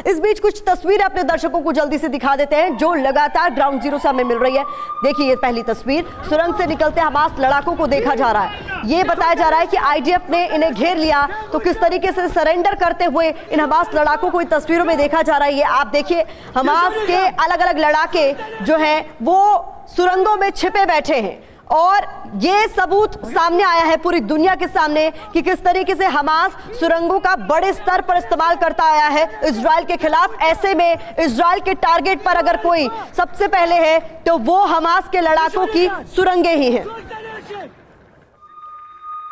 इस बीच कुछ तस्वीरें अपने दर्शकों को जल्दी से दिखा देते हैं जो लगातार ग्राउंड जीरो से हमें मिल रही है। देखिए ये पहली तस्वीर, सुरंग से निकलते हमास लड़ाकों को देखा जा रहा है। ये बताया जा रहा है कि आईडीएफ ने इन्हें घेर लिया, तो किस तरीके से सरेंडर करते हुए इन हमास लड़ाकों को इन तस्वीरों में देखा जा रहा है। ये आप देखिए, हमास के अलग अलग लड़ाके जो हैं वो सुरंगों में छिपे बैठे हैं और ये सबूत सामने आया है पूरी दुनिया के सामने कि किस तरीके से हमास सुरंगों का बड़े स्तर पर इस्तेमाल करता आया है इजराइल के खिलाफ। ऐसे में इजराइल के टारगेट पर अगर कोई सबसे पहले है तो वो हमास के लड़ाकों की सुरंगें ही हैं।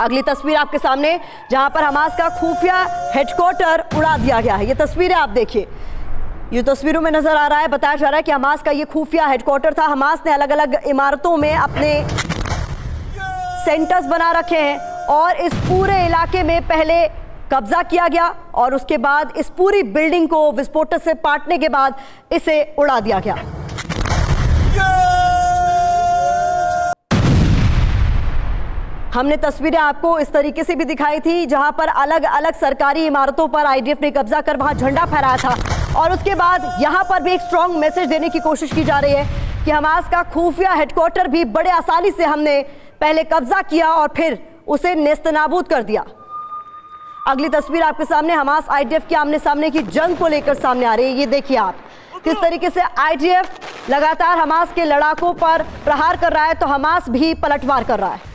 अगली तस्वीर आपके सामने, जहां पर हमास का खुफिया हेडक्वार्टर उड़ा दिया गया है। ये तस्वीरें आप देखिए, ये तस्वीरों में नजर आ रहा है, बताया जा रहा है कि हमास का ये खुफिया हेडक्वार्टर था। हमास ने अलग अलग इमारतों में अपने सेंटर्स बना रखे हैं और इस पूरे इलाके में पहले कब्जा किया गया और उसके बाद इस पूरी बिल्डिंग को विस्फोटक से पाटने के बाद इसे उड़ा दिया गया। हमने तस्वीरें आपको इस तरीके से भी दिखाई थी जहां पर अलग अलग सरकारी इमारतों पर आईडीएफ ने कब्जा कर वहां झंडा फहराया था और उसके बाद यहां पर भी एक स्ट्रॉन्ग मैसेज देने की कोशिश की जा रही है कि हमास का खुफिया हेडक्वार्टर भी बड़े आसानी से हमने पहले कब्जा किया और फिर उसे नेस्तनाबूद कर दिया। अगली तस्वीर आपके सामने हमास आईडीएफ के आमने सामने की जंग को लेकर सामने आ रही है। ये देखिए आप किस तरीके से आईडीएफ लगातार हमास के लड़ाकों पर प्रहार कर रहा है तो हमास भी पलटवार कर रहा है।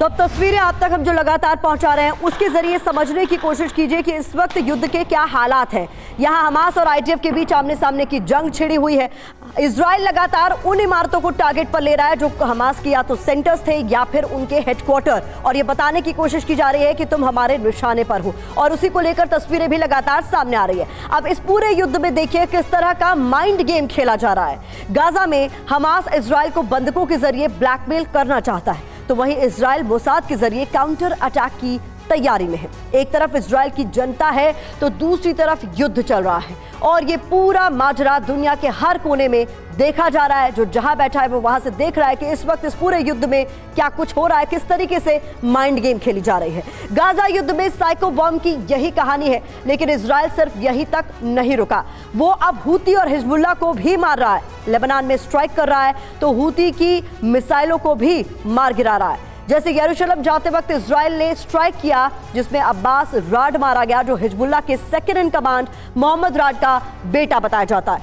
तो अब तस्वीरें आप तक हम जो लगातार पहुंचा रहे हैं उसके जरिए समझने की कोशिश कीजिए कि इस वक्त युद्ध के क्या हालात हैं। यहां हमास और आईडीएफ के बीच आमने सामने की जंग छिड़ी हुई है। इजराइल लगातार उन इमारतों को टारगेट पर ले रहा है जो हमास की या तो सेंटर्स थे या फिर उनके हेडक्वार्टर, और ये बताने की कोशिश की जा रही है कि तुम हमारे निशाने पर हो, और उसी को लेकर तस्वीरें भी लगातार सामने आ रही है। अब इस पूरे युद्ध में देखिए किस तरह का माइंड गेम खेला जा रहा है। गाजा में हमास इजराइल को बंधकों के जरिए ब्लैकमेल करना चाहता है, तो वहीं इजराइल मोसाद के जरिए काउंटर अटैक की तैयारी में है। एक तरफ इजराइल की जनता है तो दूसरी तरफ युद्ध चल रहा है और ये पूरा माजरा दुनिया के हर कोने में देखा जा रहा है। जो जहां बैठा है वो वहां से देख रहा है कि इस वक्त इस पूरे युद्ध में क्या कुछ हो रहा है, किस तरीके से माइंड गेम खेली जा रही है। गाजा युद्ध में साइको बॉम्ब की यही कहानी है, लेकिन इजराइल सिर्फ यही तक नहीं रुका, वो अब हूती और हिजबुल्लाह को भी मार रहा है। लेबनान में स्ट्राइक कर रहा है तो हूती की मिसाइलों को भी मार गिरा रहा है। जैसे यरूशलेम जाते वक्त इजराइल ने स्ट्राइक किया जिसमें अब्बास राड मारा गया, जो हिजबुल्लाह के second in command Mohammed Raad का बेटा बताया जाता है।